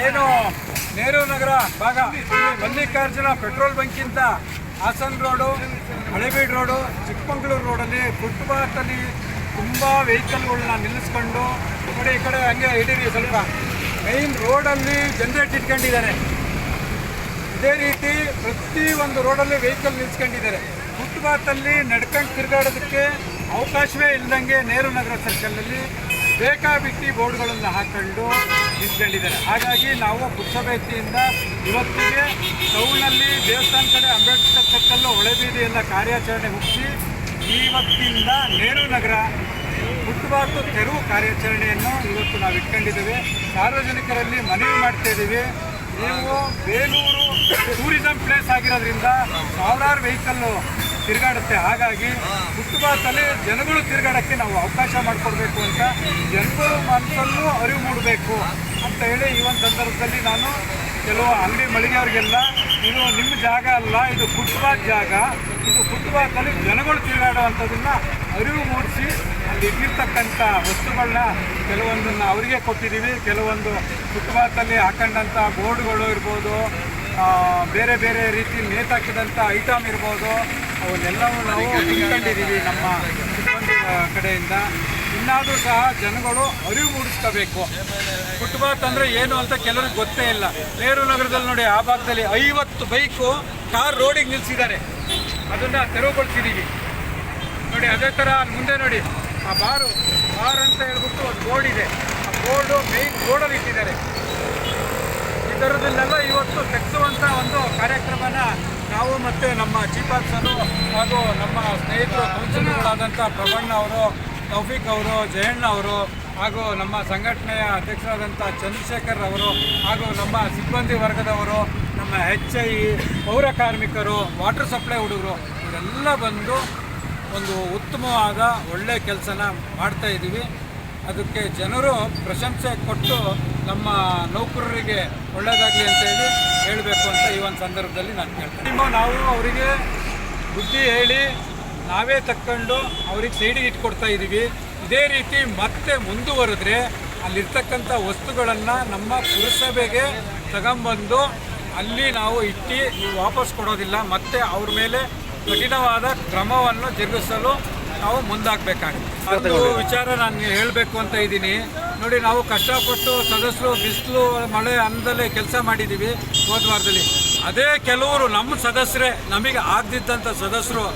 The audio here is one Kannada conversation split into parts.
ಏನು ನೆಹರು ನಗರ ಭಾಗ ಮಲ್ಲಿಕಾರ್ಜುನ ಪೆಟ್ರೋಲ್ ಬಂಕ್ಕಿಂತ ಹಾಸನ್ ರೋಡು, ಹಳೇಬೀಡು ರೋಡು, ಚಿಕ್ಕಮಗಳೂರು ರೋಡಲ್ಲಿ ಫುಟ್ಪಾತಲ್ಲಿ ತುಂಬ ವೆಹಿಕಲ್ಗಳನ್ನ ನಿಲ್ಲಿಸ್ಕೊಂಡು ಈ ಕಡೆ ಹಂಗೆ ಹಿಡೀರಿ ಸ್ವಲ್ಪ ಮೈನ್ ರೋಡಲ್ಲಿ ಜನರೇಟ್ ಇಟ್ಕೊಂಡಿದ್ದಾರೆ. ಇದೇ ರೀತಿ ಪ್ರತಿಯೊಂದು ರೋಡಲ್ಲಿ ವೆಹಿಕಲ್ ನಿಲ್ಲಿಸ್ಕೊಂಡಿದ್ದಾರೆ. ಫುಟ್ಪಾತಲ್ಲಿ ನಡ್ಕೊಂಡು ತಿರುಗಾಡೋದಕ್ಕೆ ಅವಕಾಶವೇ ಇಲ್ಲದಂಗೆ ನೆಹರು ನಗರ ಸರ್ಕಲಲ್ಲಿ ಬೇಕಾಬಿಟ್ಟಿ ಬೋರ್ಡ್ಗಳನ್ನು ಹಾಕ್ಕೊಂಡು ನಿಂತ್ಕೊಂಡಿದ್ದಾರೆ. ಹಾಗಾಗಿ ನಾವು ಪುರಸಭೆಯಿಂದ ಇವತ್ತಿಗೆ ಟೌನಲ್ಲಿ ದೇವಸ್ಥಾನ ಕಡೆ ಅಂಬೇಡ್ಕರ್ ಸರ್ಕಲ್ಲು ಹೊಳೆಬೀದಿ ಎಲ್ಲ ಕಾರ್ಯಾಚರಣೆ ಮುಗಿಸಿ ಇವತ್ತಿಂದ ನೆಹರು ನಗರ ಫುಟ್ಪಾತ್ ತೆರವು ಕಾರ್ಯಾಚರಣೆಯನ್ನು ಇವತ್ತು ನಾವು ಇಟ್ಕೊಂಡಿದ್ದೇವೆ. ಸಾರ್ವಜನಿಕರಲ್ಲಿ ಮನವಿ ಮಾಡ್ತಾ ಇದ್ದೀವಿ, ನೀವು ಬೇಲೂರು ಟೂರಿಸಂ ಪ್ಲೇಸ್ ಆಗಿರೋದ್ರಿಂದ ಸಾವಿರಾರು ವೆಹಿಕಲ್ಲು ತಿರುಗಾಡುತ್ತೆ. ಹಾಗಾಗಿ ಫುಟ್ಪಾತಲ್ಲಿ ಜನಗಳು ತಿರುಗಾಡೋಕ್ಕೆ ನಾವು ಅವಕಾಶ ಮಾಡಿಕೊಡ್ಬೇಕು ಅಂತ ಜನಗಳು ಮನಸ್ಸಲ್ಲೂ ಅರಿವು ಮೂಡಬೇಕು ಅಂತ ಹೇಳಿ ಈ ಒಂದು ಸಂದರ್ಭದಲ್ಲಿ ನಾನು ಕೆಲವು ಅಂಗಡಿ ಮಳಿಗೆಯವರಿಗೆಲ್ಲ ಇದು ನಿಮ್ಮ ಜಾಗ ಅಲ್ಲ, ಇದು ಫುಟ್ಪಾತ್ ಜಾಗ, ಇದು ಫುಟ್ಪಾತಲ್ಲಿ ಜನಗಳು ತಿರುಗಾಡುವಂಥದ್ದನ್ನು ಅರಿವು ಮೂಡಿಸಿ ಅಲ್ಲಿ ಇಟ್ಟಿರ್ತಕ್ಕಂಥ ವಸ್ತುಗಳನ್ನ ಕೆಲವೊಂದನ್ನು ಅವರಿಗೆ ಕೊಟ್ಟಿದ್ದೀವಿ. ಕೆಲವೊಂದು ಫುಟ್ಪಾತಲ್ಲಿ ಹಾಕೊಂಡಂಥ ಬೋರ್ಡ್ಗಳು ಇರ್ಬೋದು, ಬೇರೆ ಬೇರೆ ರೀತಿ ನೇತಾಕಿದಂಥ ಐಟಮ್ ಇರ್ಬೋದು, ಅವನ್ನೆಲ್ಲವೂ ನಾವು ತಿಳ್ಕೊಂಡಿದ್ದೀವಿ ನಮ್ಮ ಸಿಬ್ಬಂದಿ ಕಡೆಯಿಂದ. ಇನ್ನಾದರೂ ಸಹ ಜನಗಳು ಅರಿವು ಮೂಡಿಸ್ಕೋಬೇಕು. ಫುಟ್ಪಾತ್ ಅಂದರೆ ಏನು ಅಂತ ಕೆಲವ್ರಿಗೆ ಗೊತ್ತೇ ಇಲ್ಲ. ನೆಹರು ನಗರದಲ್ಲಿ ನೋಡಿ, ಆ ಭಾಗದಲ್ಲಿ 50 ಬೈಕು ಕಾರ್ ರೋಡಿಗೆ ನಿಲ್ಲಿಸಿದ್ದಾರೆ, ಅದನ್ನು ತೆರವುಗೊಳಿಸಿದ್ದೀವಿ ನೋಡಿ. ಅದೇ ಥರ ಮುಂದೆ ನೋಡಿ, ಆ ಬಾರ್ ಅಂತ ಹೇಳ್ಬಿಟ್ಟು ಒಂದು ಬೋರ್ಡ್ ಇದೆ, ಆ ಬೋರ್ಡು ಮೇಯ್ನ್ ರೋಡಲ್ಲಿ ಇಟ್ಟಿದ್ದಾರೆ. ಈ ಥರದನ್ನೆಲ್ಲ ಇವತ್ತು ತೆಗೆಸುವಂಥ ಒಂದು ಕಾರ್ಯಕ್ರಮನ ನಾವು ಮತ್ತು ನಮ್ಮ ಚೀಫ್ ಆಫೀಸರು ಹಾಗೂ ನಮ್ಮ ಸ್ನೇಹಿತರು ಕೌನ್ಸಿಲರ್ಗಳಾದಂಥ ಪ್ರಬಣ್ಣ ಅವರು, ತೌಫೀಕ್ ಅವರು, ಜಯಣ್ಣ ಅವರು ಹಾಗೂ ನಮ್ಮ ಸಂಘಟನೆಯ ಅಧ್ಯಕ್ಷರಾದಂಥ ಚಂದ್ರಶೇಖರ್ ಅವರು ಹಾಗೂ ನಮ್ಮ ಸಿಬ್ಬಂದಿ ವರ್ಗದವರು, ನಮ್ಮ HI, ಪೌರ ಕಾರ್ಮಿಕರು, ವಾಟರ್ ಸಪ್ಲೈ ಹುಡುಗರು ಇವರೆಲ್ಲ ಬಂದು ಒಂದು ಉತ್ತಮವಾದ ಒಳ್ಳೆಯ ಕೆಲಸನ ಮಾಡ್ತಾಯಿದ್ದೀವಿ. ಅದಕ್ಕೆ ಜನರು ಪ್ರಶಂಸೆ ಕೊಟ್ಟು ನಮ್ಮ ನೌಕರರಿಗೆ ಒಳ್ಳೆಯದಾಗಲಿ ಅಂತೇಳಿ ಹೇಳಬೇಕು ಅಂತ ಈ ಒಂದು ಸಂದರ್ಭದಲ್ಲಿ ನಾನು ಕೇಳ್ತೀನಿ. ನಾವು ಅವರಿಗೆ ಬುದ್ಧಿ ಹೇಳಿ ನಾವೇ ತಕ್ಕೊಂಡು ಅವ್ರಿಗೆ ಸೈಡಿಗೆ ಇಟ್ಕೊಡ್ತಾ ಇದ್ದೀವಿ. ಇದೇ ರೀತಿ ಮತ್ತೆ ಮುಂದುವರೆದ್ರೆ ಅಲ್ಲಿರ್ತಕ್ಕಂಥ ವಸ್ತುಗಳನ್ನು ನಮ್ಮ ಪುರಸಭೆಗೆ ತಗೊಂಬಂದು ಅಲ್ಲಿ ನಾವು ಇಟ್ಟು ನೀವು ವಾಪಸ್ ಕೊಡೋದಿಲ್ಲ, ಮತ್ತು ಅವ್ರ ಮೇಲೆ ಕಠಿಣವಾದ ಕ್ರಮವನ್ನು ಜರುಗಿಸಲು ನಾವು ಮುಂದಾಗಬೇಕಾಗುತ್ತೆ. ಅದು ವಿಚಾರ ನಾನು ಹೇಳಬೇಕು ಅಂತ ಇದ್ದೀನಿ ನೋಡಿ. ನಾವು ಕಷ್ಟಪಟ್ಟು ಸದಸ್ಯರು ಬಿಸಿಲು ಮಳೆ ಅನ್ನದಲ್ಲೇ ಕೆಲಸ ಮಾಡಿದ್ದೀವಿ ಹೋದ ವಾರದಲ್ಲಿ. ಅದೇ ಕೆಲವರು ನಮ್ಮ ಸದಸ್ಯರೇ, ನಮಗೆ ಆಗದಿದ್ದಂಥ ಸದಸ್ಯರು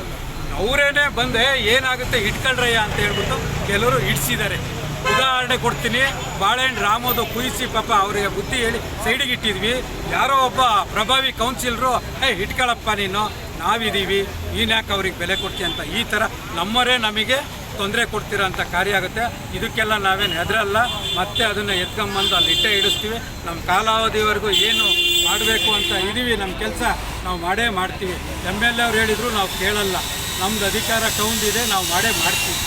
ಅವರೇನೆ ಬಂದೆ ಏನಾಗುತ್ತೆ ಇಟ್ಕೊಳ್ರಯ್ಯ ಅಂತ ಹೇಳ್ಬಿಟ್ಟು ಕೆಲವರು ಇಡಿಸಿದ್ದಾರೆ. ಉದಾಹರಣೆ ಕೊಡ್ತೀನಿ, ಬಾಳೆಹಣ್ಣು ರಾಮೋದು ಕುಯಿಸಿ ಪಾಪ ಅವರಿಗೆ ಬುದ್ಧಿ ಹೇಳಿ ಸೈಡಿಗೆ ಇಟ್ಟಿದ್ವಿ. ಯಾರೋ ಒಬ್ಬ ಪ್ರಭಾವಿ ಕೌನ್ಸಿಲರು ಇಟ್ಕೊಳ್ಳಪ್ಪ ನೀನು, ನಾವಿದ್ದೀವಿ, ಯಾಕೆ ಅವ್ರಿಗೆ ಬೆಲೆ ಕೊಡ್ತೀವಿ ಅಂತ ಈ ಥರ ನಮ್ಮವರೇ ನಮಗೆ ತೊಂದರೆ ಕೊಡ್ತಿರೋ ಅಂಥ ಕಾರ್ಯ ಆಗುತ್ತೆ. ಇದಕ್ಕೆಲ್ಲ ನಾವೇನು ಹೆದರಲ್ಲ, ಮತ್ತೆ ಅದನ್ನು ಎತ್ಕೊಂಬಂದು ಅಲ್ಲಿ ಇಟ್ಟೇ ಇಡಿಸ್ತೀವಿ. ನಮ್ಮ ಕಾಲಾವಧಿವರೆಗೂ ಏನು ಮಾಡಬೇಕು ಅಂತ ಇದ್ದೀವಿ, ನಮ್ಮ ಕೆಲಸ ನಾವು ಮಾಡೇ ಮಾಡ್ತೀವಿ. MLA ಅವ್ರು ಹೇಳಿದ್ರು ನಾವು ಕೇಳಲ್ಲ, ನಮ್ಮದು ಅಧಿಕಾರ ಟೌನ್ದಿದೆ, ನಾವು ಮಾಡೇ ಮಾಡ್ತೀವಿ.